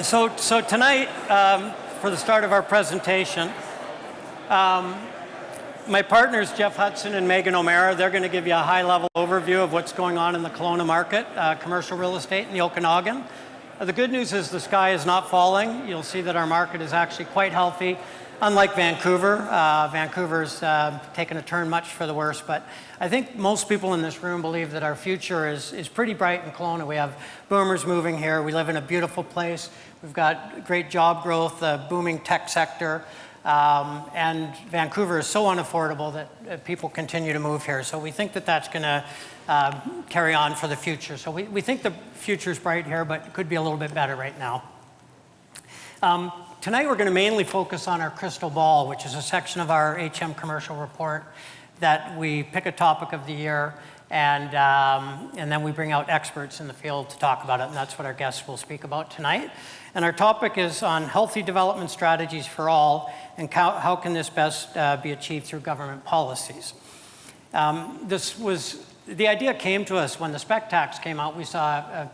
So tonight, for the start of our presentation, my partners, Jeff Hudson and Megan O'Mara, they're going to give you a high-level overview of what's going on in the Kelowna market, commercial real estate in the Okanagan. The good news is the sky is not falling. You'll see that our market is actually quite healthy, unlike Vancouver. Vancouver's taken a turn much for the worse, but I think most people in this room believe that our future is pretty bright in Kelowna. We have boomers moving here. We live in a beautiful place. We've got great job growth, a booming tech sector, and Vancouver is so unaffordable that people continue to move here. So we think that that's going to carry on for the future. So we think the future's bright here, but it could be a little bit better right now. Tonight we're going to mainly focus on our crystal ball, which is a section of our HM commercial report that we pick a topic of the year and then we bring out experts in the field to talk about it, and that's what our guests will speak about tonight. And our topic is on healthy development strategies for all, and how can this best be achieved through government policies. The idea came to us when the spec tax came out. We saw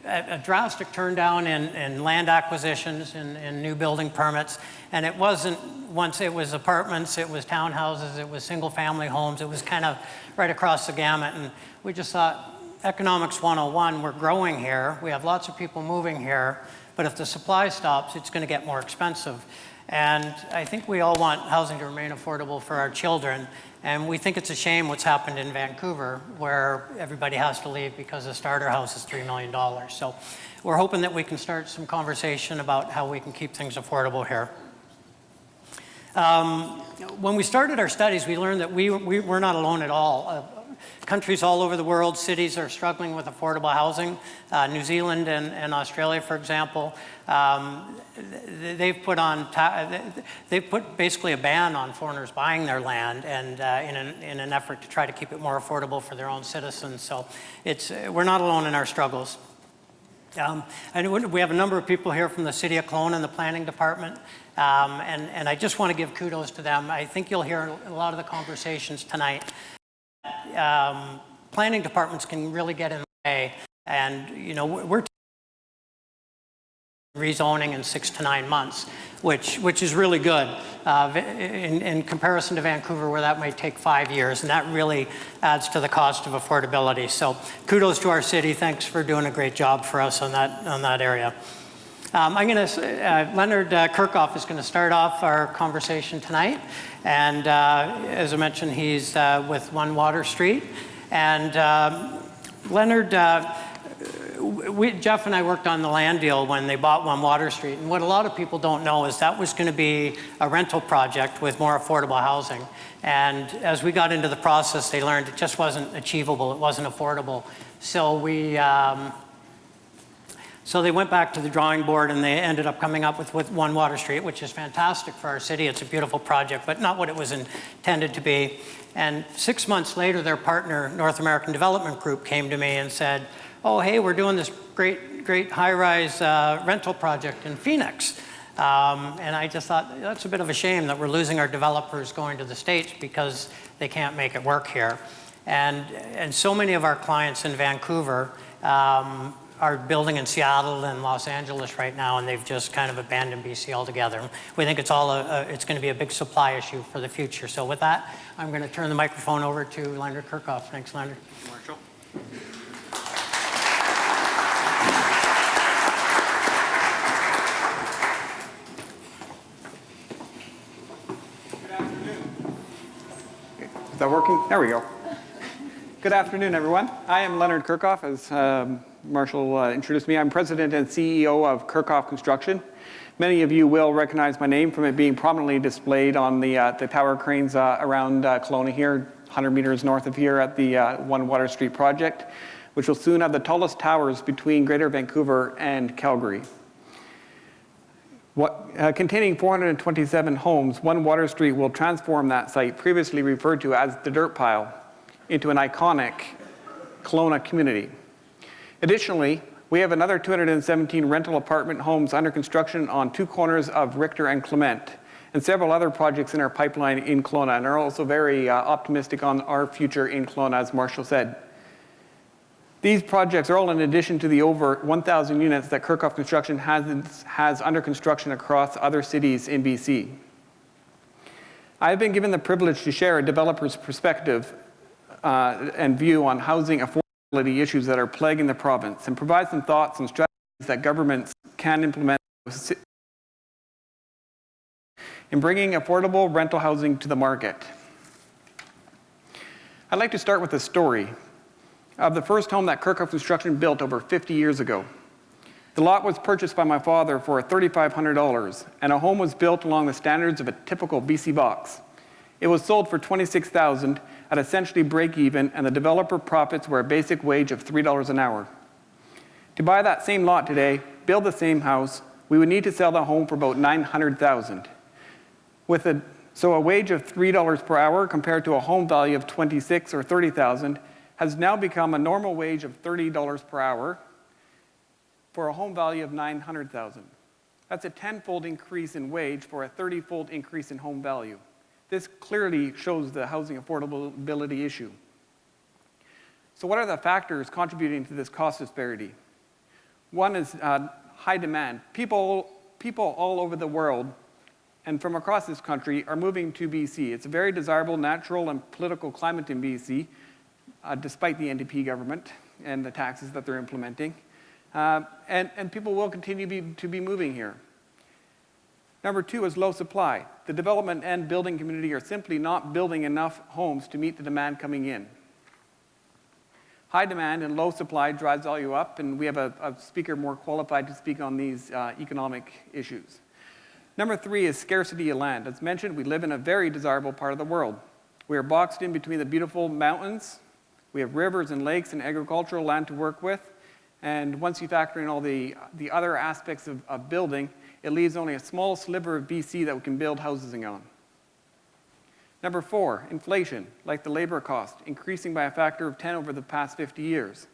a drastic turn down in land acquisitions and new building permits, and it wasn't once it was apartments, it was townhouses, it was single family homes, it was kind of right across the gamut. And we just thought, economics 101, we're growing here, we have lots of people moving here, but if the supply stops, it's going to get more expensive. And I think we all want housing to remain affordable for our children. And we think it's a shame what's happened in Vancouver, where everybody has to leave because a starter house is $3 million. So we're hoping that we can start some conversation about how we can keep things affordable here. When we started our studies, we learned that we're not alone at all. Countries all over the world, cities are struggling with affordable housing. New Zealand and Australia, for example, they've put basically a ban on foreigners buying their land, and in an effort to try to keep it more affordable for their own citizens. So we're not alone in our struggles. And we have a number of people here from the City of Kelowna and the Planning Department, and I just want to give kudos to them. I think you'll hear a lot of the conversations tonight. Planning departments can really get in the way, and we're rezoning in 6 to 9 months, which is really good in comparison to Vancouver, where that might take 5 years, and that really adds to the cost of affordability. So kudos to our city. Thanks for doing a great job for us on that area. Leonard Kirchhoff is going to start off our conversation tonight, and as I mentioned, he's with One Water Street. And Leonard, Jeff and I worked on the land deal when they bought One Water Street, and what a lot of people don't know is that was going to be a rental project with more affordable housing. And as we got into the process, they learned it just wasn't achievable, it wasn't affordable. So they went back to the drawing board, and they ended up coming up with One Water Street, which is fantastic for our city. It's a beautiful project, but not what it was intended to be. And 6 months later, their partner, North American Development Group, came to me and said, oh, hey, we're doing this great high-rise rental project in Phoenix. And I just thought, that's a bit of a shame that we're losing our developers going to the States because they can't make it work here. And so many of our clients in Vancouver are building in Seattle and Los Angeles right now, and they've just kind of abandoned BC altogether. We think it's going to be a big supply issue for the future. So with that, I'm going to turn the microphone over to Leonard Kirchhoff. Thanks, Leonard. Marshall. Good afternoon. Is that working? There we go. Good afternoon, everyone. I am Leonard Kirchhoff, as Marshall introduced me. I'm president and CEO of Kirchhoff Construction. Many of you will recognize my name from it being prominently displayed on the tower cranes around Kelowna here, 100 meters north of here at the One Water Street project, which will soon have the tallest towers between Greater Vancouver and Calgary. Containing 427 homes, One Water Street will transform that site, previously referred to as the Dirt Pile, into an iconic Kelowna community. Additionally, we have another 217 rental apartment homes under construction on 2 corners of Richter and Clement, and several other projects in our pipeline in Kelowna, and are also very optimistic on our future in Kelowna, as Marshall said. These projects are all in addition to the over 1,000 units that Kirkhoff Construction has under construction across other cities in BC. I have been given the privilege to share a developer's perspective and view on housing affordability issues that are plaguing the province and provide some thoughts and strategies that governments can implement in bringing affordable rental housing to the market. I'd like to start with a story of the first home that Kirkhoff Construction built over 50 years ago. The lot was purchased by my father for $3,500, and a home was built along the standards of a typical BC box. It was sold for $26,000 at essentially break even, and the developer profits were a basic wage of $3 an hour. To buy that same lot today, build the same house, we would need to sell the home for about $900,000. So a wage of $3 per hour compared to a home value of $26,000 or $30,000 has now become a normal wage of $30 per hour for a home value of $900,000. That's a 10-fold increase in wage for a 30-fold increase in home value. This clearly shows the housing affordability issue. So what are the factors contributing to this cost disparity? One is high demand. People all over the world and from across this country are moving to BC. It's a very desirable natural and political climate in BC, despite the NDP government and the taxes that they're implementing. And people will continue to be moving here. Number two is low supply. The development and building community are simply not building enough homes to meet the demand coming in. High demand and low supply drives value up, and we have a speaker more qualified to speak on these economic issues. Number three is scarcity of land. As mentioned, we live in a very desirable part of the world. We are boxed in between the beautiful mountains. We have rivers and lakes and agricultural land to work with. And once you factor in all the other aspects of building, it leaves only a small sliver of BC that we can build housing on. Number four, inflation, like the labor cost, increasing by a factor of 10 over the past 50 years.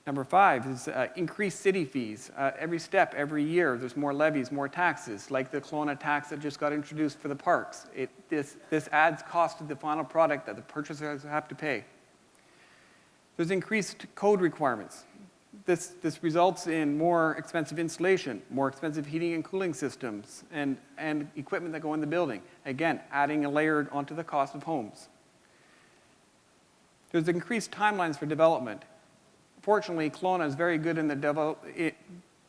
Number five is increased city fees. Every step, every year, there's more levies, more taxes, like the Kelowna tax that just got introduced for the parks. This adds cost to the final product that the purchasers have to pay. There's increased code requirements. This results in more expensive insulation, more expensive heating and cooling systems, and equipment that go in the building. Again, adding a layer onto the cost of homes. There's increased timelines for development. Fortunately, Kelowna is very good in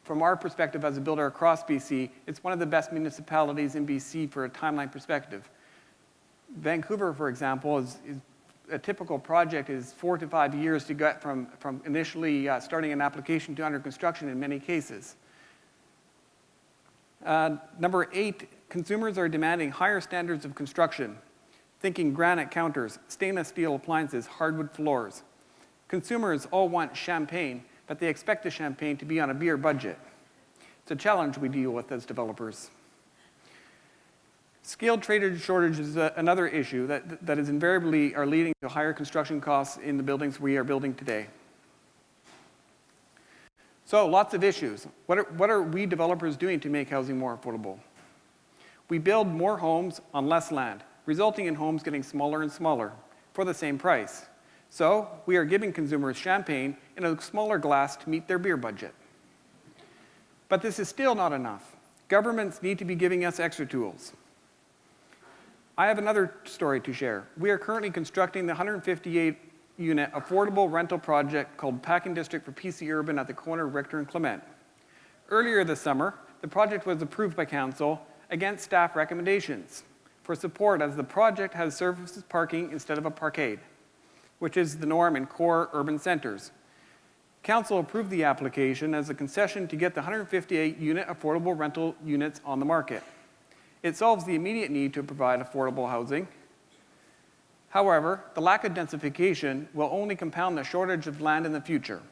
from our perspective as a builder across BC, it's one of the best municipalities in BC for a timeline perspective. Vancouver, for example, is a typical project is 4 to 5 years to get from initially starting an application to under construction in many cases. Number 8, consumers are demanding higher standards of construction, thinking granite counters, stainless steel appliances, hardwood floors. Consumers all want champagne, but they expect the champagne to be on a beer budget. It's a challenge we deal with as developers. Skilled trade shortage is another issue that is invariably are leading to higher construction costs in the buildings we are building today. So lots of issues. What are we developers doing to make housing more affordable? We build more homes on less land, resulting in homes getting smaller and smaller for the same price. So we are giving consumers champagne in a smaller glass to meet their beer budget. But this is still not enough. Governments need to be giving us extra tools. I have another story to share. We are currently constructing the 158-unit affordable rental project called Packing District for PC Urban at the corner of Richter and Clement. Earlier this summer, the project was approved by council against staff recommendations for support as the project has surface parking instead of a parkade, which is the norm in core urban centers. Council approved the application as a concession to get the 158-unit affordable rental units on the market. It solves the immediate need to provide affordable housing. However, the lack of densification will only compound the shortage of land in the future.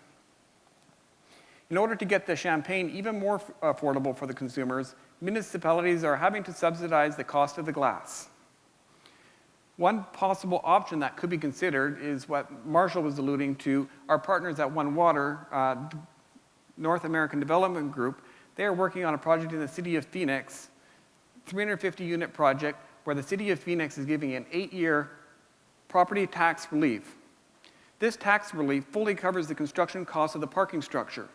In order to get the champagne even more affordable for the consumers, municipalities are having to subsidize the cost of the glass. One possible option that could be considered is what Marshall was alluding to. Our partners at One Water, North American Development Group, they are working on a project in the city of Phoenix, 350-unit project where the city of Phoenix is giving an 8-year property tax relief. This tax relief fully covers the construction costs of the parking structure.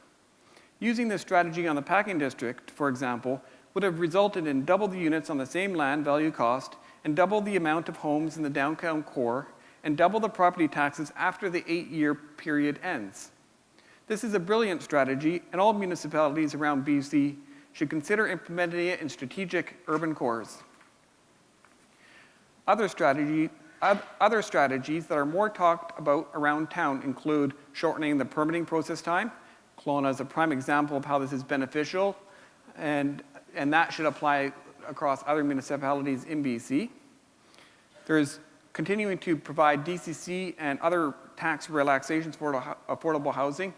Using this strategy on the packing district, for example, would have resulted in double the units on the same land value cost and double the amount of homes in the downtown core and double the property taxes after the 8-year period ends. This is a brilliant strategy, and all municipalities around BC should consider implementing it in strategic urban cores. Other strategies that are more talked about around town include shortening the permitting process time. Kelowna is a prime example of how this is beneficial, and that should apply across other municipalities in BC. There's continuing to provide DCC and other tax relaxations for affordable housing,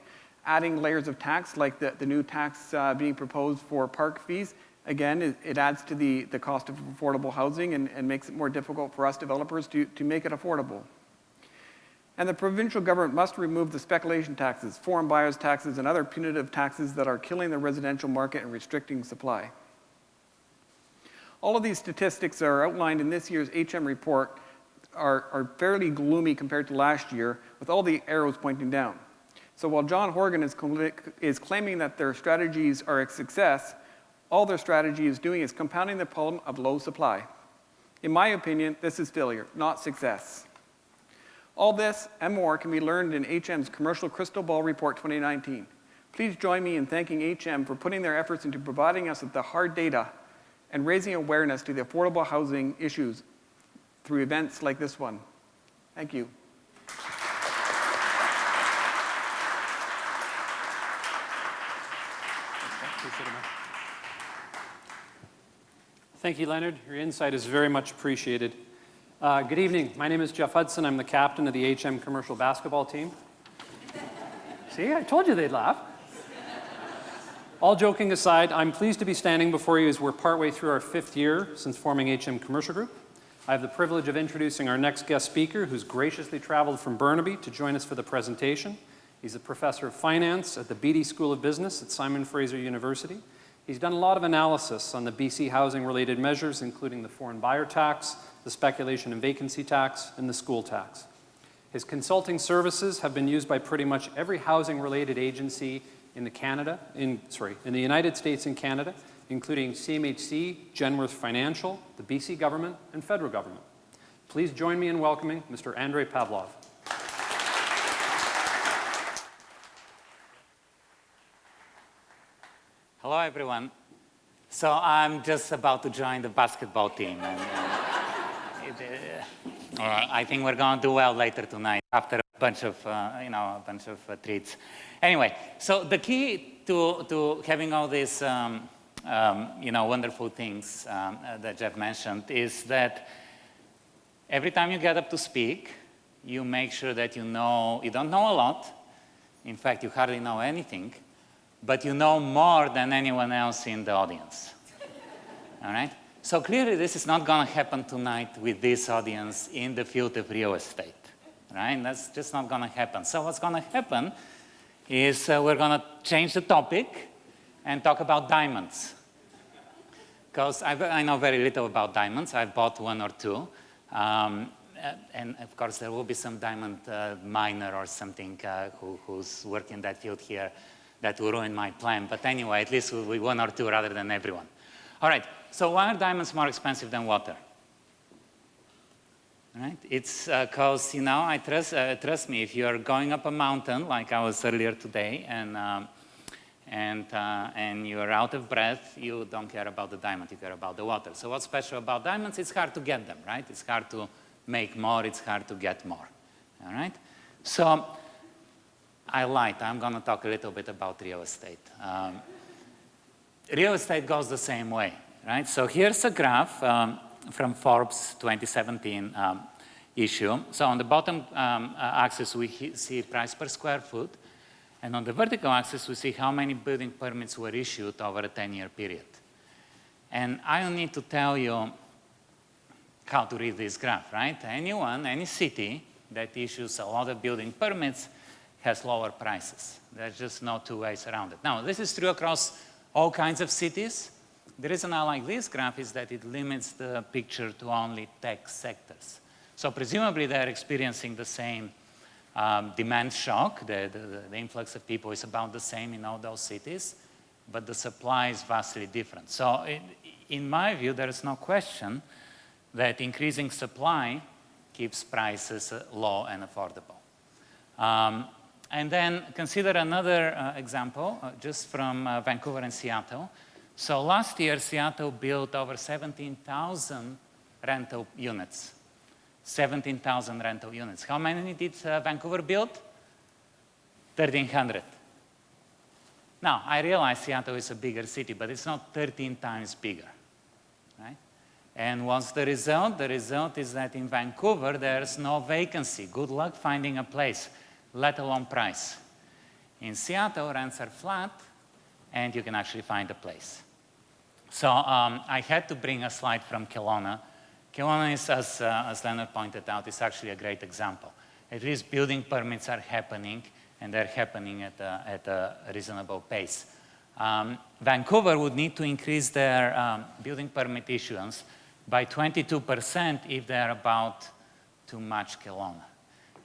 adding layers of tax like the new tax being proposed for park fees. Again, it adds to the cost of affordable housing and makes it more difficult for us developers to make it affordable. And the provincial government must remove the speculation taxes, foreign buyers taxes, and other punitive taxes that are killing the residential market and restricting supply. All of these statistics are outlined in this year's HM report are fairly gloomy compared to last year, with all the arrows pointing down. So while John Horgan is claiming that their strategies are a success, all their strategy is doing is compounding the problem of low supply. In my opinion, this is failure, not success. All this and more can be learned in HM's Commercial Crystal Ball Report 2019. Please join me in thanking HM for putting their efforts into providing us with the hard data and raising awareness to the affordable housing issues through events like this one. Thank you. Thank you, Leonard. Your insight is very much appreciated. Good evening. My name is Jeff Hudson. I'm the captain of the HM commercial basketball team. See, I told you they'd laugh. All joking aside, I'm pleased to be standing before you as we're partway through our 5th year since forming HM Commercial Group. I have the privilege of introducing our next guest speaker, who's graciously traveled from Burnaby to join us for the presentation. He's a professor of finance at the Beatty School of Business at Simon Fraser University. He's done a lot of analysis on the BC housing-related measures, including the foreign buyer tax, the speculation and vacancy tax, and the school tax. His consulting services have been used by pretty much every housing-related agency in the United States and Canada, including CMHC, Genworth Financial, the BC government, and federal government. Please join me in welcoming Mr. Andrei Pavlov. Hello, everyone. So I'm just about to join the basketball team. And, I think we're going to do well later tonight after a bunch of treats. Anyway, so the key to having all these, wonderful things that Jeff mentioned is that every time you get up to speak, you make sure that you don't know a lot. In fact, you hardly know anything. But you know more than anyone else in the audience. All right? So clearly, this is not going to happen tonight with this audience in the field of real estate. Right? That's just not going to happen. So what's going to happen is we're going to change the topic and talk about diamonds. Because I know very little about diamonds. I've bought one or two. And of course, there will be some diamond miner or something who's working that field here. That will ruin my plan. But anyway, at least we'll be one or two rather than everyone. All right, so why are diamonds more expensive than water? All right? It's because, trust me, if you're going up a mountain, like I was earlier today, and you're out of breath, you don't care about the diamond, you care about the water. So what's special about diamonds? It's hard to get them, right? It's hard to make more, it's hard to get more. All right? So, I lied. I'm going to talk a little bit about real estate. Real estate goes the same way, right? So here's a graph from Forbes 2017 issue. So on the bottom axis, we see price per square foot. And on the vertical axis, we see how many building permits were issued over a 10-year period. And I don't need to tell you how to read this graph, right? Any city that issues a lot of building permits has lower prices. There's just no two ways around it. Now, this is true across all kinds of cities. The reason I like this graph is that it limits the picture to only tech sectors. So presumably they're experiencing the same demand shock. The influx of people is about the same in all those cities, but the supply is vastly different. So in my view, there is no question that increasing supply keeps prices low and affordable. And then consider another example, just from Vancouver and Seattle. So last year, Seattle built over 17,000 rental units. 17,000 rental units. How many did Vancouver build? 1,300. Now, I realize Seattle is a bigger city, but it's not 13 times bigger, right? And what's the result? The result is that in Vancouver, there's no vacancy. Good luck finding a place, let alone price. In Seattle, rents are flat, and you can actually find a place. So I had to bring a slide from Kelowna. Kelowna is, as Leonard pointed out, is actually a great example. At least building permits are happening, and they're happening at a reasonable pace. Vancouver would need to increase their building permit issuance by 22% if they're about to match Kelowna.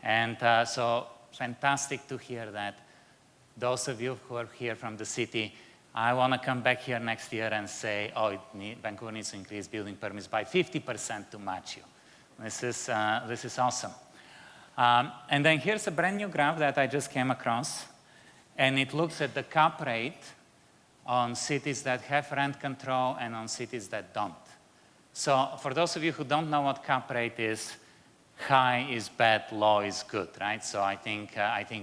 And so fantastic to hear that. Those of you who are here from the city, I want to come back here next year and say, oh, Vancouver needs to increase building permits by 50% to match you. This is awesome. And then here's a brand new graph that I just came across, and it looks at the cap rate on cities that have rent control and on cities that don't. So for those of you who don't know what cap rate is, high is bad, low is good, right? So I think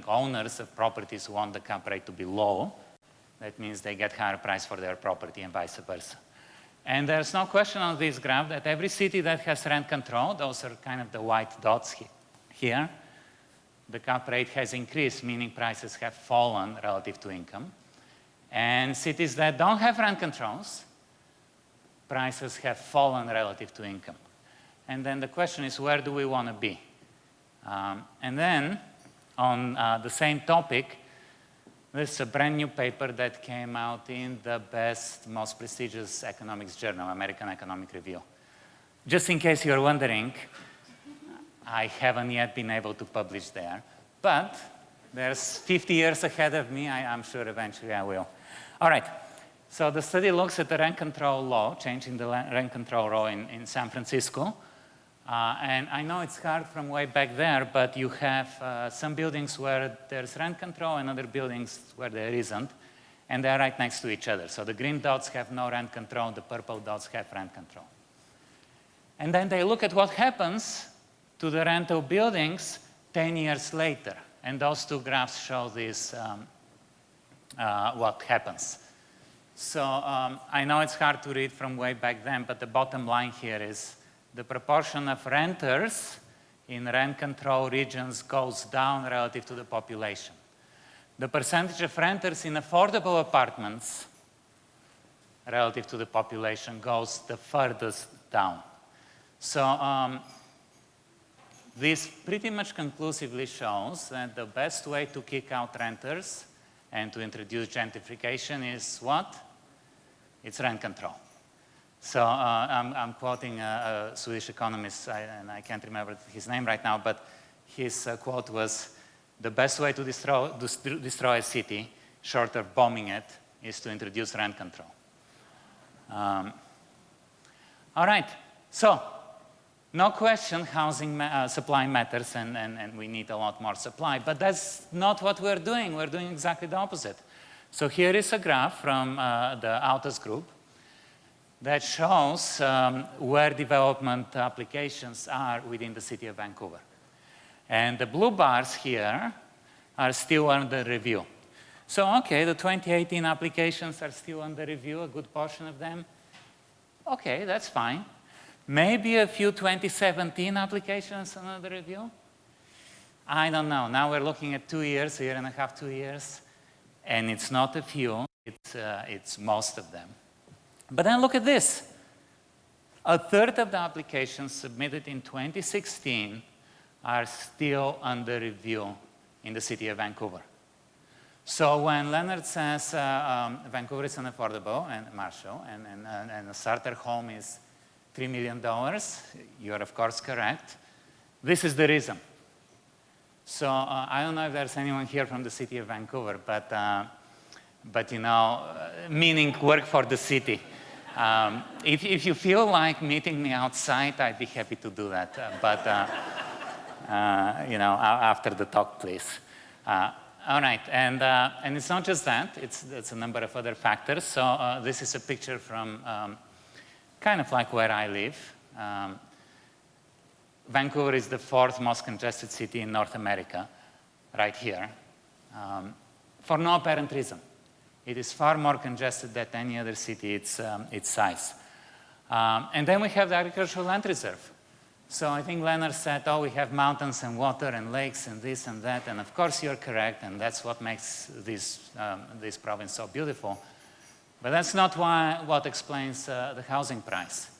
owners of properties want the cap rate to be low. That means they get higher price for their property and vice versa. And there's no question on this graph that every city that has rent control, those are kind of the white dots here, the cap rate has increased, meaning prices have fallen relative to income. And cities that don't have rent controls, prices have fallen relative to income. And then the question is, where do we want to be? And then, on the same topic, there's a brand new paper that came out in the best, most prestigious economics journal, American Economic Review. Just in case you're wondering, I haven't yet been able to publish there, but there's 50 years ahead of me. I'm sure eventually I will. All right, so the study looks at the rent control law, changing the rent control law in San Francisco. And I know it's hard from way back there, but you have some buildings where there's rent control and other buildings where there isn't, and they're right next to each other. So the green dots have no rent control, the purple dots have rent control. And then they look at what happens to the rental buildings 10 years later. And those two graphs show this, what happens. So I know it's hard to read from way back then, but the bottom line here is the proportion of renters in rent control regions goes down relative to the population. The percentage of renters in affordable apartments relative to the population goes the furthest down. So this pretty much conclusively shows that the best way to kick out renters and to introduce gentrification is what? It's rent control. So I'm quoting a Swedish economist, and I can't remember his name right now, but his quote was, the best way to destroy a city, short of bombing it, is to introduce rent control. All right, so no question housing supply matters, and we need a lot more supply, but that's not what we're doing. We're doing exactly the opposite. So here is a graph from the Altus Group that shows where development applications are within the city of Vancouver. And the blue bars here are still under review. So, okay, the 2018 applications are still under review, a good portion of them. Okay, that's fine. Maybe a few 2017 applications under review? I don't know. Now we're looking at 2 years, a year and a half, 2 years. And it's not a few, it's most of them. But then look at this. A third of the applications submitted in 2016 are still under review in the city of Vancouver. So when Leonard says Vancouver is unaffordable, and Marshall, and a starter home is $3 million, you're of course correct. This is the reason. So I don't know if there's anyone here from the city of Vancouver, but meaning work for the city. If you feel like meeting me outside, I'd be happy to do that. After the talk, please. All right, and it's not just that, it's a number of other factors. So this is a picture from kind of like where I live. Vancouver is the 4th most congested city in North America, right here, for no apparent reason. It is far more congested than any other city its size. And then we have the agricultural land reserve. So I think Leonard said, oh, we have mountains and water and lakes and this and that, and of course you're correct, and that's what makes this province so beautiful. But that's not what explains the housing price.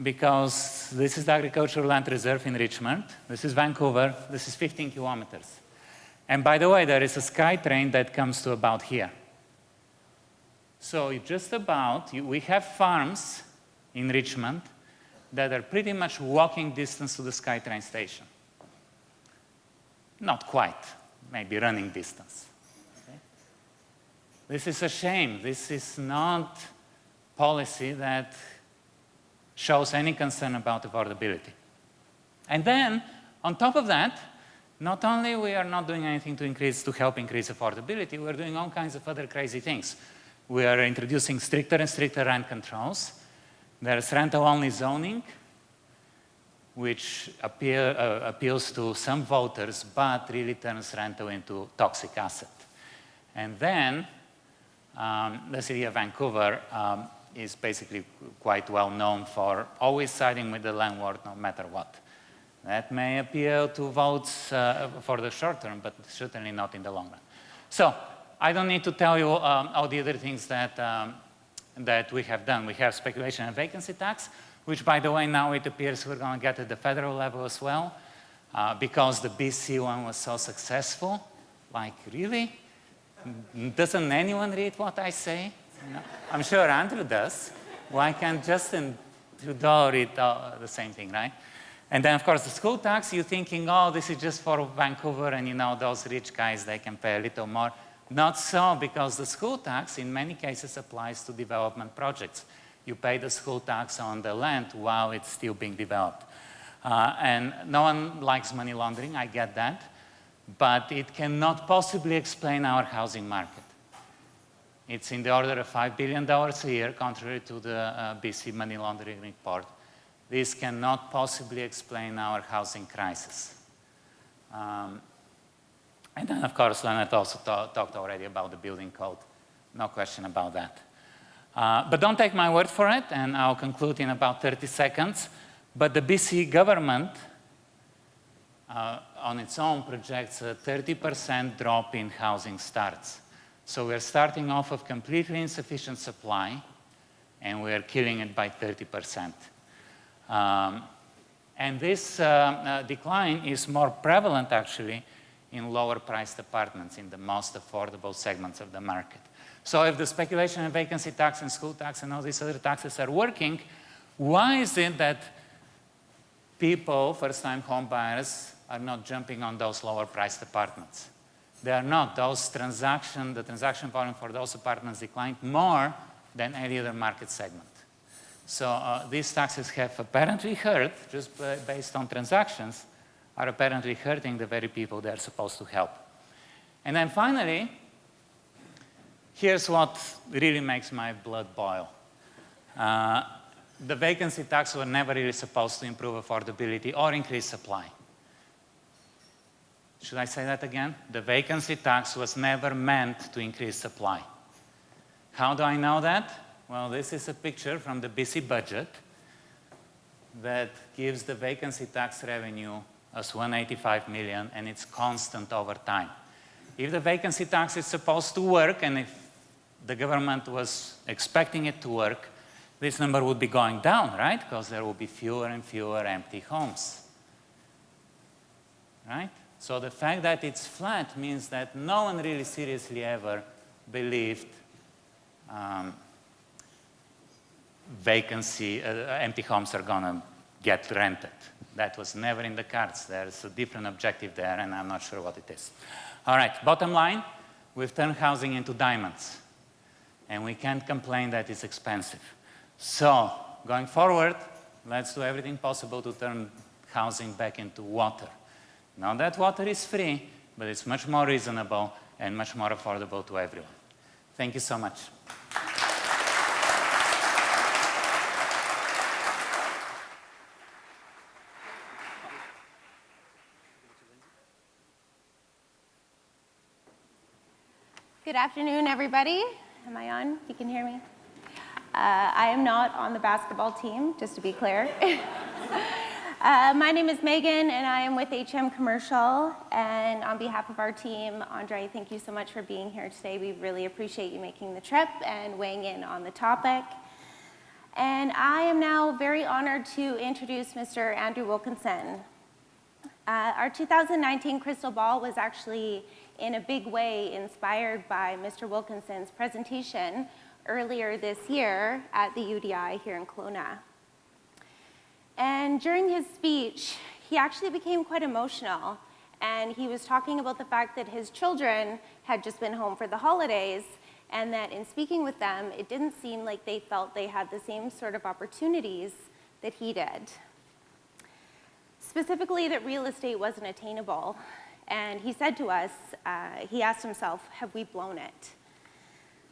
Because this is the agricultural land reserve in Richmond, this is Vancouver, this is 15 kilometers. And by the way, there is a SkyTrain that comes to about here. So we have farms in Richmond that are pretty much walking distance to the SkyTrain station. Not quite, maybe running distance. Okay? This is a shame. This is not policy that shows any concern about affordability. And then, on top of that, not only we are not doing anything to help increase affordability, we're doing all kinds of other crazy things. We are introducing stricter and stricter rent controls. There's rental-only zoning, which appeals to some voters, but really turns rental into toxic asset. And then the city of Vancouver is basically quite well known for always siding with the landlord no matter what. That may appeal to votes for the short term, but certainly not in the long run. So I don't need to tell you all the other things that we have done. We have speculation and vacancy tax, which, by the way, now it appears we're going to get at the federal level as well, because the BC one was so successful. Like, really? Doesn't anyone read what I say? No. I'm sure Andrew does. Why can't Justin Trudeau read the same thing, right? And then, of course, the school tax, you're thinking, oh, this is just for Vancouver, and those rich guys, they can pay a little more. Not so, because the school tax in many cases applies to development projects. You pay the school tax on the land while it's still being developed. And no one likes money laundering, I get that, but it cannot possibly explain our housing market. It's in the order of $5 billion a year, contrary to the BC money laundering report. This cannot possibly explain our housing crisis. And then, of course, Leonard also talked already about the building code. No question about that. But don't take my word for it, and I'll conclude in about 30 seconds. But the BC government, on its own, projects a 30% drop in housing starts. So we're starting off of completely insufficient supply, and we're killing it by 30%. And this decline is more prevalent, actually, in lower-priced apartments, in the most affordable segments of the market. So if the speculation and vacancy tax and school tax and all these other taxes are working, why is it that people, first-time home buyers, are not jumping on those lower-priced apartments? They are not. The transaction volume for those apartments declined more than any other market segment. So these taxes have apparently hurt, just based on transactions, are apparently hurting the very people they're supposed to help. And then finally, here's what really makes my blood boil. The vacancy tax was never really supposed to improve affordability or increase supply. Should I say that again? The vacancy tax was never meant to increase supply. How do I know that? Well, this is a picture from the BC budget that gives the vacancy tax revenue as $185 million, and it's constant over time. If the vacancy tax is supposed to work, and if the government was expecting it to work, this number would be going down, right? Because there will be fewer and fewer empty homes, right? So the fact that it's flat means that no one really seriously ever believed empty homes are going to get rented. That was never in the cards. There's a different objective there, and I'm not sure what it is. All right, bottom line, we've turned housing into diamonds, and we can't complain that it's expensive. So, going forward, let's do everything possible to turn housing back into water. Now that water is free, but it's much more reasonable and much more affordable to everyone. Thank you so much. Good afternoon, everybody. Am I on? You can hear me? I am not on the basketball team, just to be clear. My name is Megan, and I am with HM Commercial. And on behalf of our team, Andre, thank you so much for being here today. We really appreciate you making the trip and weighing in on the topic. And I am now very honored to introduce Mr. Andrew Wilkinson. Our 2019 Crystal Ball was actually in a big way inspired by Mr. Wilkinson's presentation earlier this year at the UDI here in Kelowna. And during his speech, he actually became quite emotional, and he was talking about the fact that his children had just been home for the holidays, and that in speaking with them, it didn't seem like they felt they had the same sort of opportunities that he did. Specifically, that real estate wasn't attainable. And he said to us, he asked himself, have we blown it?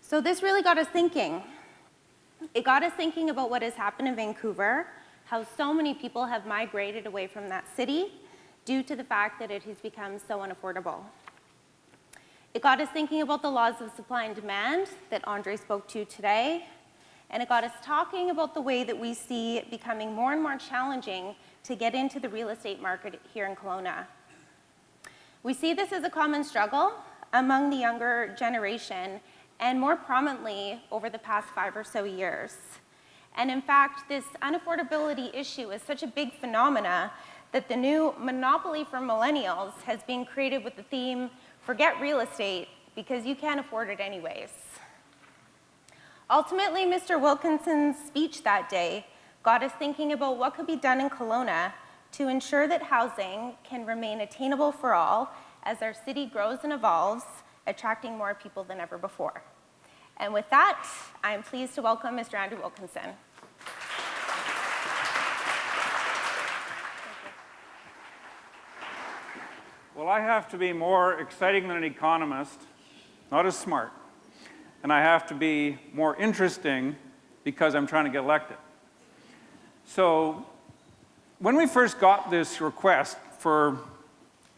So this really got us thinking. It got us thinking about what has happened in Vancouver, how so many people have migrated away from that city due to the fact that it has become so unaffordable. It got us thinking about the laws of supply and demand that Andre spoke to today, and it got us talking about the way that we see it becoming more and more challenging to get into the real estate market here in Kelowna. We see this as a common struggle among the younger generation, and more prominently over the past 5 or so years. And in fact, this unaffordability issue is such a big phenomena that the new monopoly for millennials has been created with the theme, forget real estate, because you can't afford it anyways. Ultimately, Mr. Wilkinson's speech that day got us thinking about what could be done in Kelowna to ensure that housing can remain attainable for all as our city grows and evolves, attracting more people than ever before. And with that, I'm pleased to welcome Mr. Andrew Wilkinson. Well, I have to be more exciting than an economist, not as smart. And I have to be more interesting because I'm trying to get elected. So when we first got this request for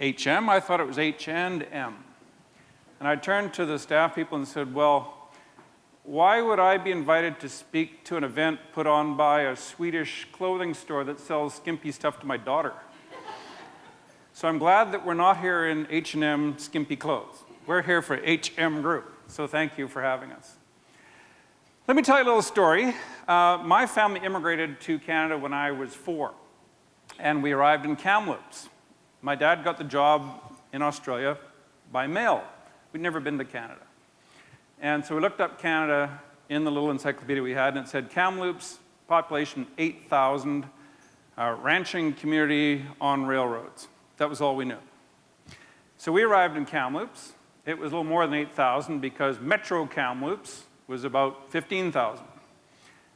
HM, I thought it was H&M. And I turned to the staff people and said, well, why would I be invited to speak to an event put on by a Swedish clothing store that sells skimpy stuff to my daughter? So I'm glad that we're not here in H&M skimpy clothes. We're here for HM Group, so thank you for having us. Let me tell you a little story. My family immigrated to Canada when I was 4, and we arrived in Kamloops. My dad got the job in Australia by mail. We'd never been to Canada. And so we looked up Canada in the little encyclopedia we had, and it said Kamloops, population 8,000, ranching community on railroads. That was all we knew. So we arrived in Kamloops. It was a little more than 8,000 because Metro Kamloops was about 15,000.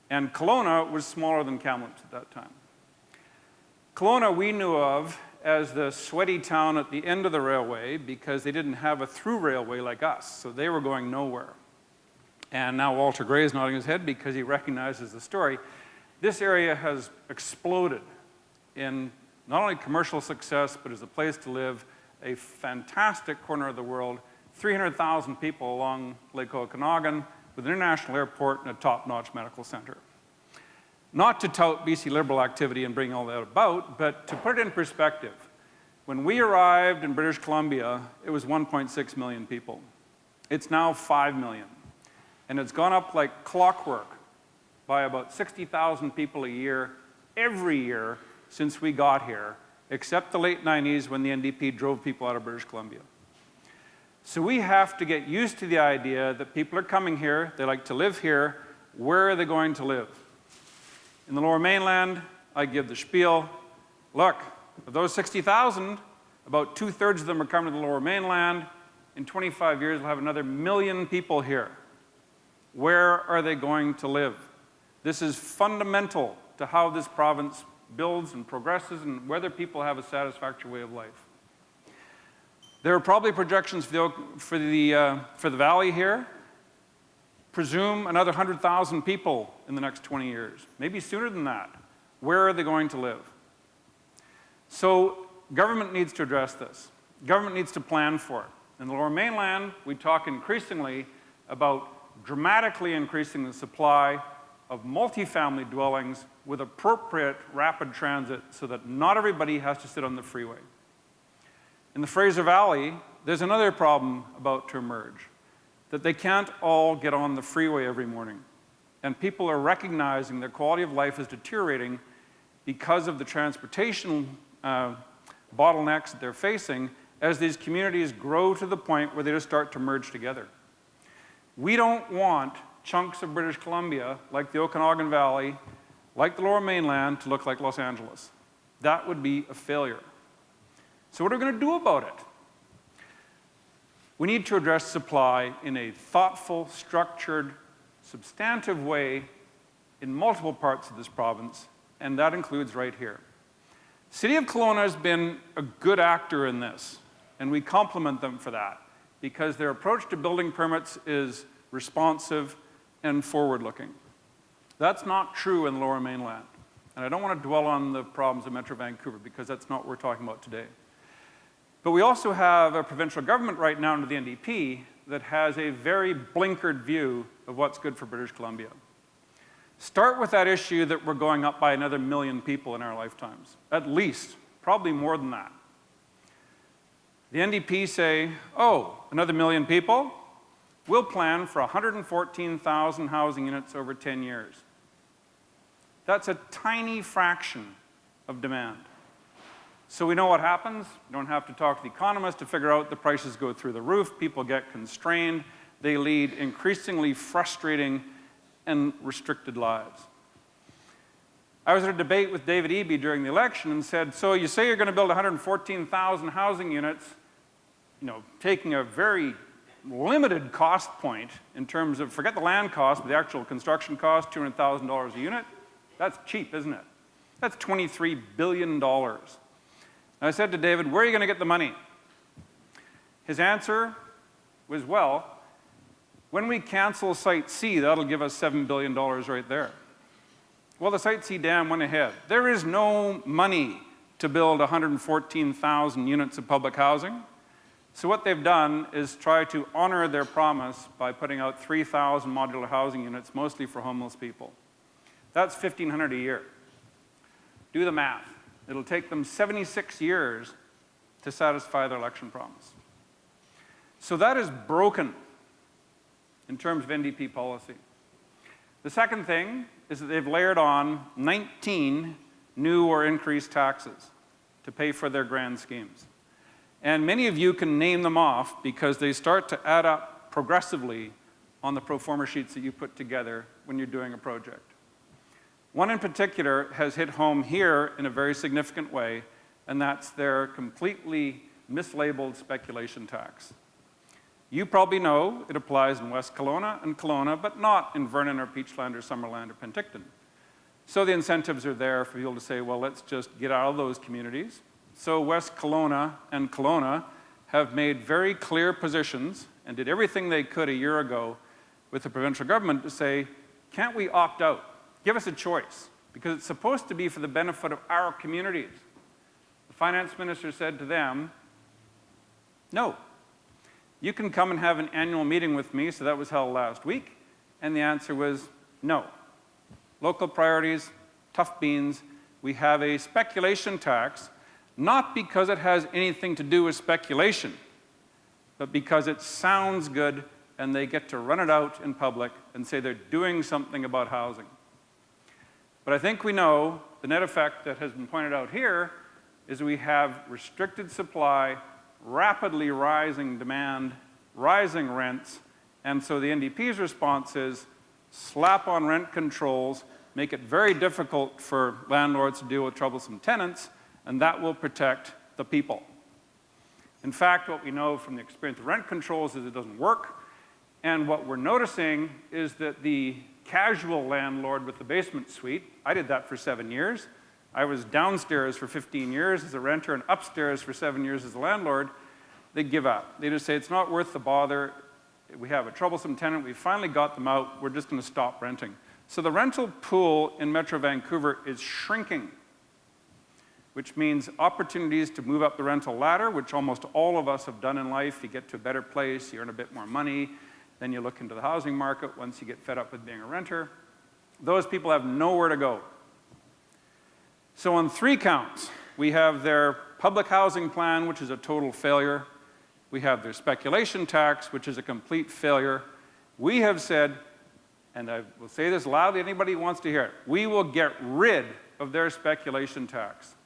And Kelowna was smaller than Kamloops at that time. Kelowna we knew of as the sweaty town at the end of the railway because they didn't have a through railway like us, so they were going nowhere. And now Walter Gray is nodding his head because he recognizes the story. This area has exploded in not only commercial success, but as a place to live, a fantastic corner of the world, 300,000 people along Lake Okanagan with an international airport and a top-notch medical center. Not to tout BC Liberal activity and bring all that about, but to put it in perspective, when we arrived in British Columbia, it was 1.6 million people. It's now 5 million. And it's gone up like clockwork by about 60,000 people a year, every year since we got here, except the late 90s when the NDP drove people out of British Columbia. So we have to get used to the idea that people are coming here, they like to live here, where are they going to live? In the Lower Mainland, I give the spiel, look, of those 60,000, about 2/3 of them are coming to the Lower Mainland. In 25 years, we'll have another 1 million people here. Where are they going to live? This is fundamental to how this province builds and progresses and whether people have a satisfactory way of life. There are probably projections for the valley here. Presume another 100,000 people in the next 20 years, maybe sooner than that. Where are they going to live? So government needs to address this. Government needs to plan for it. In the Lower Mainland, we talk increasingly about dramatically increasing the supply of multifamily dwellings with appropriate rapid transit so that not everybody has to sit on the freeway. In the Fraser Valley, there's another problem about to emerge, that they can't all get on the freeway every morning. And people are recognizing their quality of life is deteriorating because of the transportation bottlenecks that they're facing as these communities grow to the point where they just start to merge together. We don't want chunks of British Columbia, like the Okanagan Valley, like the Lower Mainland, to look like Los Angeles. That would be a failure. So what are we going to do about it? We need to address supply in a thoughtful, structured, substantive way in multiple parts of this province, and that includes right here. City of Kelowna has been a good actor in this, and we compliment them for that, because their approach to building permits is responsive and forward-looking. That's not true in the Lower Mainland, and I don't want to dwell on the problems of Metro Vancouver, because that's not what we're talking about today. But we also have a provincial government right now under the NDP that has a very blinkered view of what's good for British Columbia. Start with that issue that we're going up by another 1 million people in our lifetimes, at least, probably more than that. The NDP say, oh, another 1 million people? We'll plan for 114,000 housing units over 10 years. That's a tiny fraction of demand. So we know what happens. You don't have to talk to the economists to figure out the prices go through the roof, people get constrained, they lead increasingly frustrating and restricted lives. I was at a debate with David Eby during the election and said, so you say you're going to build 114,000 housing units, taking a very limited cost point in terms of, forget the land cost, but the actual construction cost, $200,000 a unit. That's cheap, isn't it? That's $23 billion. And I said to David, where are you going to get the money? His answer was, well, when we cancel Site C, that'll give us $7 billion right there. Well, the Site C dam went ahead. There is no money to build 114,000 units of public housing. So what they've done is try to honor their promise by putting out 3,000 modular housing units, mostly for homeless people. That's $1,500 a year. Do the math. It'll take them 76 years to satisfy their election promise. So that is broken in terms of NDP policy. The second thing is that they've layered on 19 new or increased taxes to pay for their grand schemes. And many of you can name them off because they start to add up progressively on the pro forma sheets that you put together when you're doing a project. One in particular has hit home here in a very significant way, and that's their completely mislabeled speculation tax. You probably know it applies in West Kelowna and Kelowna, but not in Vernon or Peachland or Summerland or Penticton. So the incentives are there for people to say, well, let's just get out of those communities. So West Kelowna and Kelowna have made very clear positions and did everything they could a year ago with the provincial government to say, can't we opt out? Give us a choice, because it's supposed to be for the benefit of our communities. The finance minister said to them, no. You can come and have an annual meeting with me, so that was held last week, and the answer was no. Local priorities, tough beans. We have a speculation tax, not because it has anything to do with speculation, but because it sounds good and they get to run it out in public and say they're doing something about housing. But I think we know the net effect that has been pointed out here is we have restricted supply, rapidly rising demand, rising rents, and so the NDP's response is slap on rent controls, make it very difficult for landlords to deal with troublesome tenants, and that will protect the people. In fact, what we know from the experience of rent controls is it doesn't work, and what we're noticing is that the casual landlord with the basement suite, I did that for 7 years. I was downstairs for 15 years as a renter and upstairs for 7 years as a landlord. They give up. They just say, it's not worth the bother. We have a troublesome tenant. We finally got them out. We're just going to stop renting. So the rental pool in Metro Vancouver is shrinking, which means opportunities to move up the rental ladder, which almost all of us have done in life. You get to a better place, you earn a bit more money, then you look into the housing market once you get fed up with being a renter. Those people have nowhere to go. So on 3 counts, we have their public housing plan, which is a total failure. We have their speculation tax, which is a complete failure. We have said, and I will say this loudly, anybody who wants to hear it, we will get rid of their speculation tax.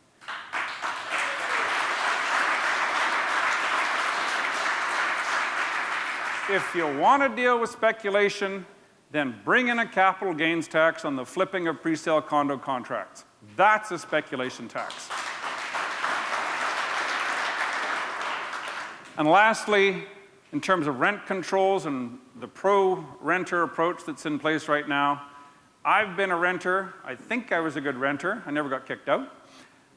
If you want to deal with speculation, then bring in a capital gains tax on the flipping of pre-sale condo contracts. That's a speculation tax. And lastly, in terms of rent controls and the pro-renter approach that's in place right now, I've been a renter. I think I was a good renter. I never got kicked out.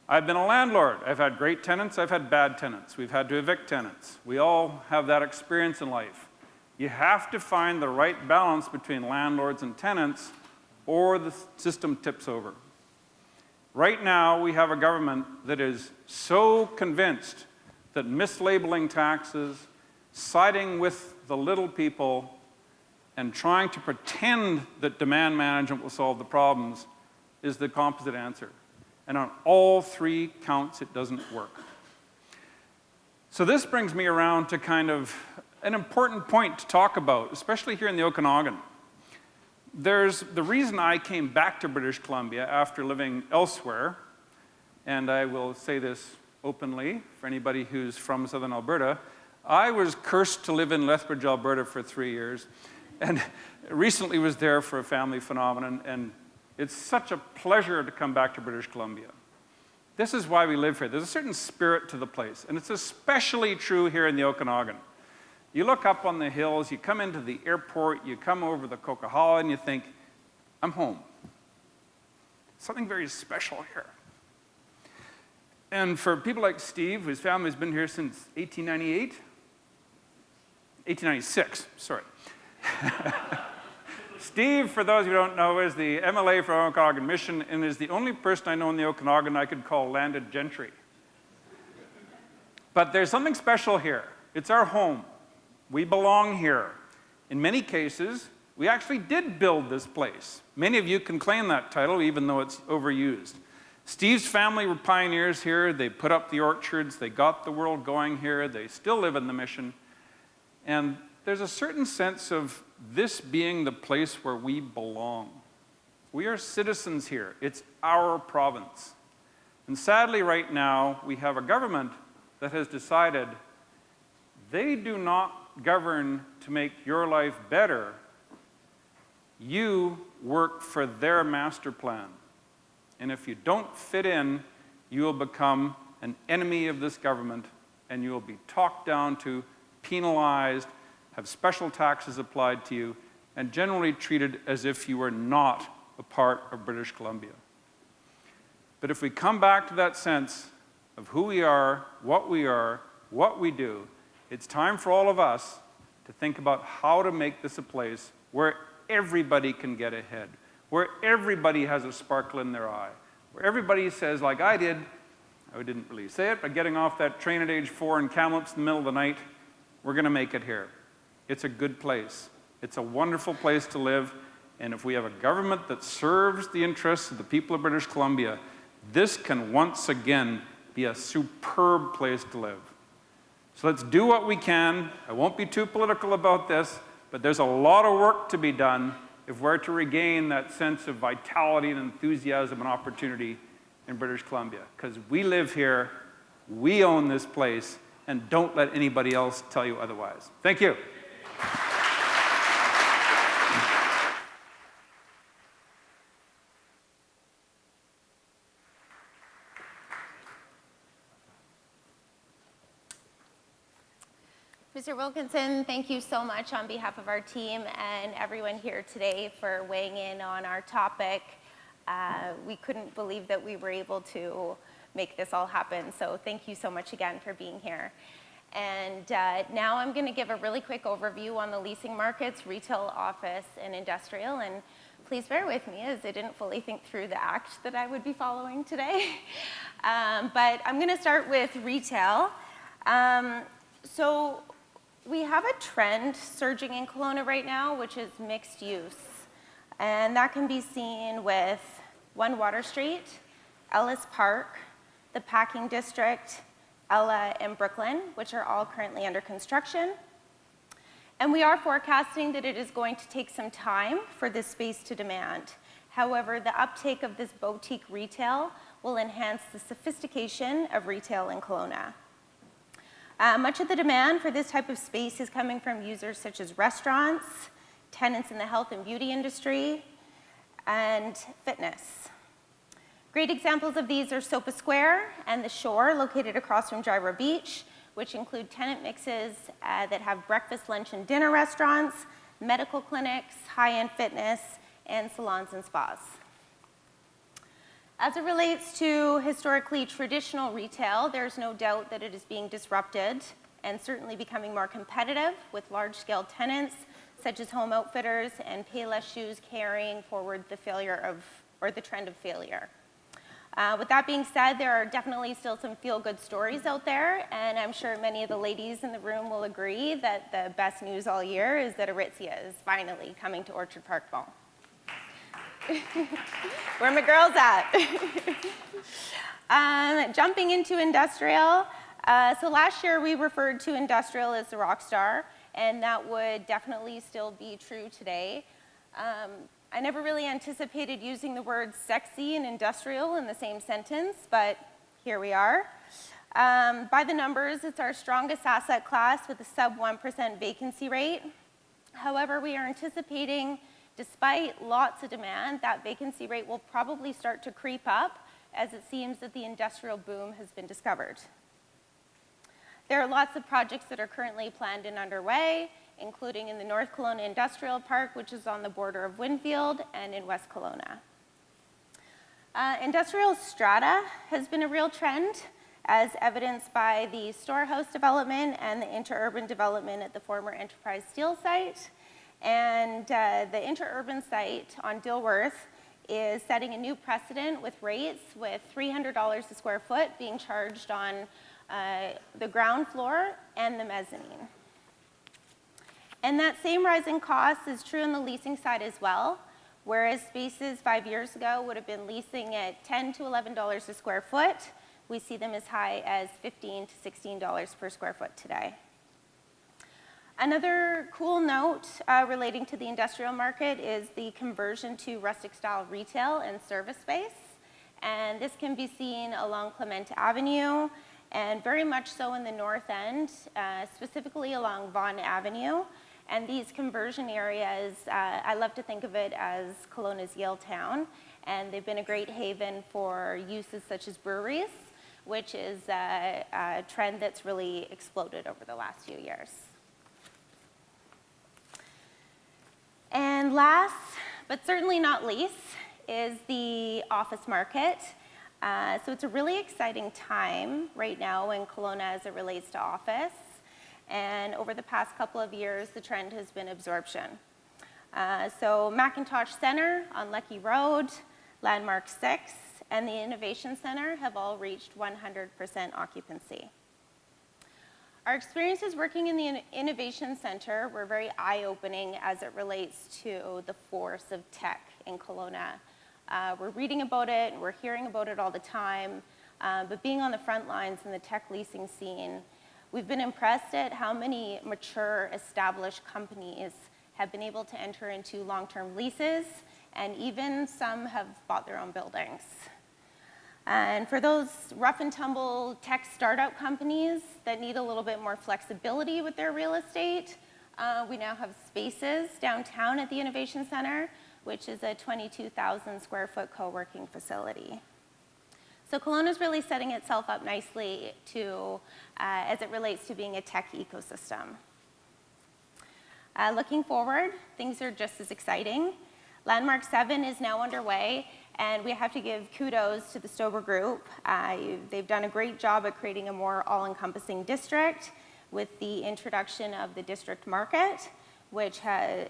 I've been a landlord. I've had great tenants. I've had bad tenants. We've had to evict tenants. We all have that experience in life. You have to find the right balance between landlords and tenants, or the system tips over. Right now, we have a government that is so convinced that mislabeling taxes, siding with the little people, and trying to pretend that demand management will solve the problems is the composite answer. And on all 3 counts, it doesn't work. So this brings me around to kind of an important point to talk about, especially here in the Okanagan. There's the reason I came back to British Columbia after living elsewhere, and I will say this openly for anybody who's from Southern Alberta. I was cursed to live in Lethbridge, Alberta for 3 years, and recently was there for a family phenomenon, and it's such a pleasure to come back to British Columbia. This is why we live here. There's a certain spirit to the place, and it's especially true here in the Okanagan. You look up on the hills, you come into the airport, you come over the Coquihalla, and you think, I'm home. Something very special here. And for people like Steve, whose family's been here since 1896, sorry. Steve, for those who don't know, is the MLA for Okanagan Mission and is the only person I know in the Okanagan I could call landed gentry. But there's something special here. It's our home. We belong here. In many cases, we actually did build this place. Many of you can claim that title, even though it's overused. Steve's family were pioneers here. They put up the orchards. They got the world going here. They still live in the mission. And there's a certain sense of this being the place where we belong. We are citizens here. It's our province. And sadly, right now, we have a government that has decided they do not govern to make your life better. You work for their master plan. And if you don't fit in, you will become an enemy of this government, and you will be talked down to, penalized, have special taxes applied to you, and generally treated as if you were not a part of British Columbia. But if we come back to that sense of who we are, what we do, it's time for all of us to think about how to make this a place where everybody can get ahead, where everybody has a sparkle in their eye, where everybody says, like I did, I didn't really say it, but getting off that train at age 4 in Kamloops in the middle of the night, we're going to make it here. It's a good place. It's a wonderful place to live, and if we have a government that serves the interests of the people of British Columbia, this can once again be a superb place to live. So let's do what we can. I won't be too political about this, but there's a lot of work to be done if we're to regain that sense of vitality and enthusiasm and opportunity in British Columbia. Because we live here, we own this place, and don't let anybody else tell you otherwise. Thank you. Mr. Wilkinson, thank you so much on behalf of our team and everyone here today for weighing in on our topic. We couldn't believe that we were able to make this all happen, so thank you so much again for being here. And now I'm going to give a really quick overview on the leasing markets, retail, office, and industrial. And please bear with me as I didn't fully think through the act that I would be following today. But I'm going to start with retail. So we have a trend surging in Kelowna right now, which is mixed use. And that can be seen with One Water Street, Ellis Park, the Packing District, Ella, and Brooklyn, which are all currently under construction. And we are forecasting that it is going to take some time for this space to demand. However, the uptake of this boutique retail will enhance the sophistication of retail in Kelowna. Much of the demand for this type of space is coming from users such as restaurants, tenants in the health and beauty industry, and fitness. Great examples of these are Sopa Square and The Shore, located across from Gyro Beach, which include tenant mixes that have breakfast, lunch, and dinner restaurants, medical clinics, high-end fitness, and salons and spas. As it relates to historically traditional retail, there's no doubt that it is being disrupted and certainly becoming more competitive with large-scale tenants such as Home Outfitters and Payless Shoes carrying forward the trend of failure. With that being said, there are definitely still some feel-good stories out there, and I'm sure many of the ladies in the room will agree that the best news all year is that Aritzia is finally coming to Orchard Park Mall. Where my girls at? Jumping into industrial. So last year we referred to industrial as the rock star, and that would definitely still be true today. I never really anticipated using the words sexy and industrial in the same sentence, but here we are. By the numbers, it's our strongest asset class with a sub 1% vacancy rate. However, we are anticipating, despite lots of demand, that vacancy rate will probably start to creep up as it seems that the industrial boom has been discovered. There are lots of projects that are currently planned and underway, including in the North Kelowna Industrial Park, which is on the border of Winfield, and in West Kelowna. Industrial strata has been a real trend, as evidenced by the Storehouse development and the interurban development at the former Enterprise Steel site. And the interurban site on Dilworth is setting a new precedent with rates with $300 a square foot being charged on the ground floor and the mezzanine. And that same rise in cost is true on the leasing side as well, whereas spaces 5 years ago would have been leasing at $10 to $11 a square foot, we see them as high as $15 to $16 per square foot today. Another cool note relating to the industrial market is the conversion to rustic style retail and service space. And this can be seen along Clement Avenue and very much so in the north end, specifically along Vaughan Avenue. And these conversion areas, I love to think of it as Kelowna's Yaletown, and they've been a great haven for uses such as breweries, which is a trend that's really exploded over the last few years. And last, but certainly not least, is the office market. So it's a really exciting time right now in Kelowna as it relates to office. And over the past couple of years, the trend has been absorption. So Macintosh Center on Lucky Road, Landmark 6, and the Innovation Center have all reached 100% occupancy. Our experiences working in the Innovation Center were very eye-opening as it relates to the force of tech in Kelowna. We're reading about it, and we're hearing about it all the time, but being on the front lines in the tech leasing scene, we've been impressed at how many mature, established companies have been able to enter into long-term leases, and even some have bought their own buildings. And for those rough and tumble tech startup companies that need a little bit more flexibility with their real estate, we now have spaces downtown at the Innovation Center, which is a 22,000 square foot co-working facility. So Kelowna's really setting itself up nicely to, as it relates to being a tech ecosystem. Looking forward, things are just as exciting. Landmark 7 is now underway, and we have to give kudos to the Stober Group. They've done a great job at creating a more all-encompassing district with the introduction of the district market, which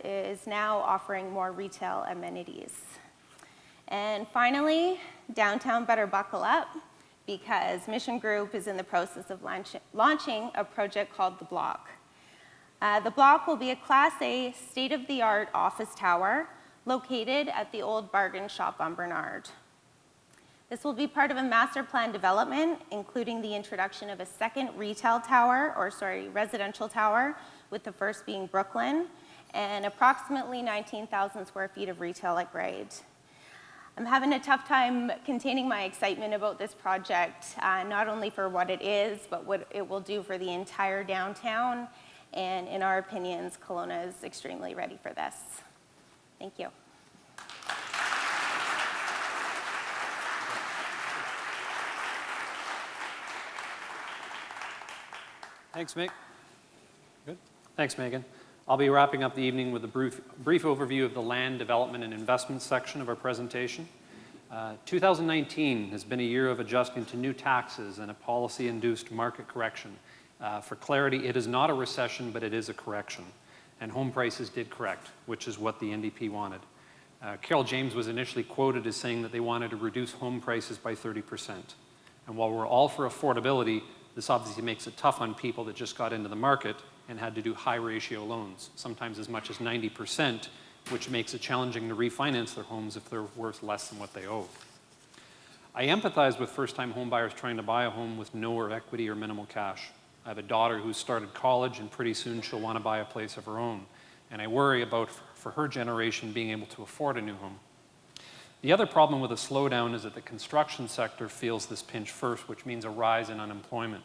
is now offering more retail amenities. And finally, downtown better buckle up, because Mission Group is in the process of launching a project called The Block. The Block will be a Class A state-of-the-art office tower located at the old bargain shop on Bernard. This will be part of a master plan development, including the introduction of a second residential tower, with the first being Brooklyn, and approximately 19,000 square feet of retail at grade. I'm having a tough time containing my excitement about this project, not only for what it is, but what it will do for the entire downtown. And in our opinions, Kelowna is extremely ready for this. Thank you. Thanks, Mick. Good. Thanks, Megan. I'll be wrapping up the evening with a brief overview of the land development and investment section of our presentation. 2019 has been a year of adjusting to new taxes and a policy-induced market correction. For clarity, it is not a recession, but it is a correction. And home prices did correct, which is what the NDP wanted. Carol James was initially quoted as saying that they wanted to reduce home prices by 30%. And while we're all for affordability, this obviously makes it tough on people that just got into the market and had to do high ratio loans, sometimes as much as 90%, which makes it challenging to refinance their homes if they're worth less than what they owe. I empathize with first-time home buyers trying to buy a home with no equity or minimal cash. I have a daughter who's started college, and pretty soon she'll want to buy a place of her own. And I worry about, for her generation, being able to afford a new home. The other problem with a slowdown is that the construction sector feels this pinch first, which means a rise in unemployment.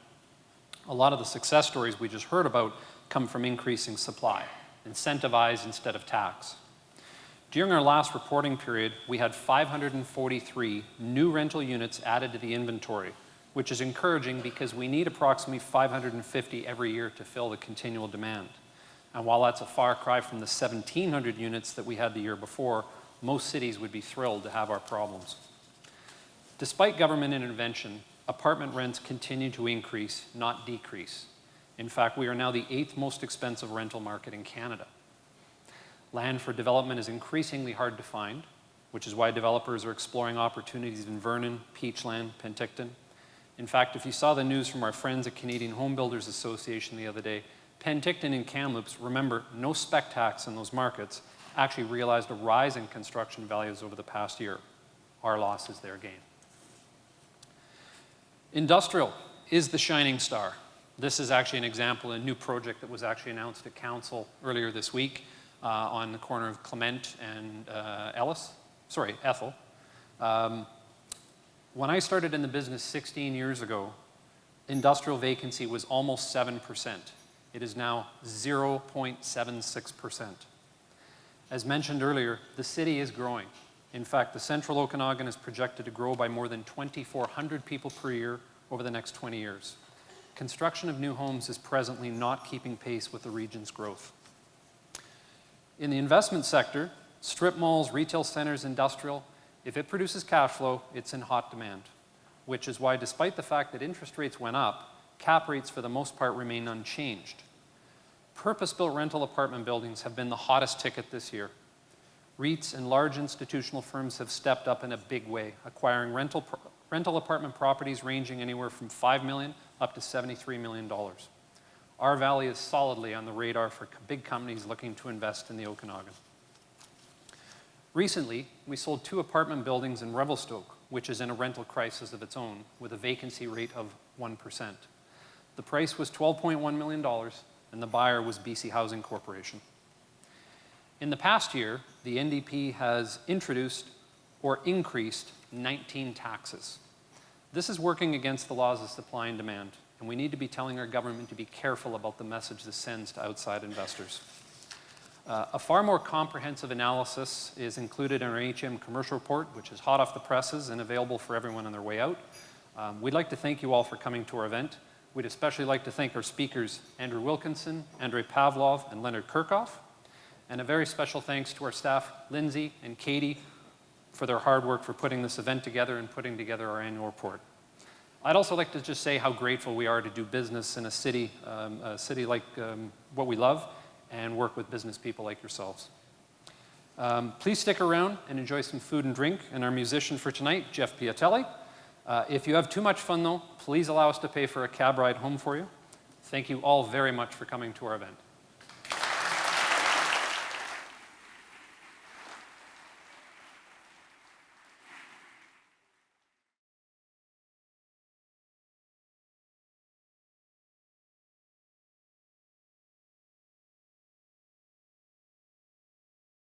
A lot of the success stories we just heard about come from increasing supply, incentivize instead of tax. During our last reporting period, we had 543 new rental units added to the inventory, which is encouraging because we need approximately 550 every year to fill the continual demand. And while that's a far cry from the 1,700 units that we had the year before, most cities would be thrilled to have our problems. Despite government intervention, apartment rents continue to increase, not decrease. In fact, we are now the 8th most expensive rental market in Canada. Land for development is increasingly hard to find, which is why developers are exploring opportunities in Vernon, Peachland, Penticton. In fact, if you saw the news from our friends at Canadian Home Builders Association the other day, Penticton and Kamloops, remember, no spec tax in those markets, actually realized a rise in construction values over the past year. Our loss is their gain. Industrial is the shining star. This is actually an example, a new project that was actually announced at Council earlier this week on the corner of Clement and Ethel. When I started in the business 16 years ago, industrial vacancy was almost 7%. It is now 0.76%. As mentioned earlier, the city is growing. In fact, the Central Okanagan is projected to grow by more than 2,400 people per year over the next 20 years. Construction of new homes is presently not keeping pace with the region's growth. In the investment sector, strip malls, retail centers, industrial, if it produces cash flow, it's in hot demand, which is why, despite the fact that interest rates went up, cap rates for the most part remain unchanged. Purpose-built rental apartment buildings have been the hottest ticket this year. REITs and large institutional firms have stepped up in a big way, acquiring rental apartment properties ranging anywhere from $5 million up to $73 million. Our valley is solidly on the radar for big companies looking to invest in the Okanagan. Recently, we sold 2 apartment buildings in Revelstoke, which is in a rental crisis of its own, with a vacancy rate of 1%. The price was $12.1 million, and the buyer was BC Housing Corporation. In the past year, the NDP has introduced or increased 19 taxes. This is working against the laws of supply and demand, and we need to be telling our government to be careful about the message this sends to outside investors. A far more comprehensive analysis is included in our HM commercial report, which is hot off the presses and available for everyone on their way out. We'd like to thank you all for coming to our event. We'd especially like to thank our speakers, Andrew Wilkinson, Andrei Pavlov, and Leonard Kirchhoff. And a very special thanks to our staff, Lindsay and Katie, for their hard work for putting this event together and putting together our annual report. I'd also like to just say how grateful we are to do business in a city like what we love and work with business people like yourselves. Please stick around and enjoy some food and drink. And our musician for tonight, Jeff Piatelli. If you have too much fun, though, please allow us to pay for a cab ride home for you. Thank you all very much for coming to our event.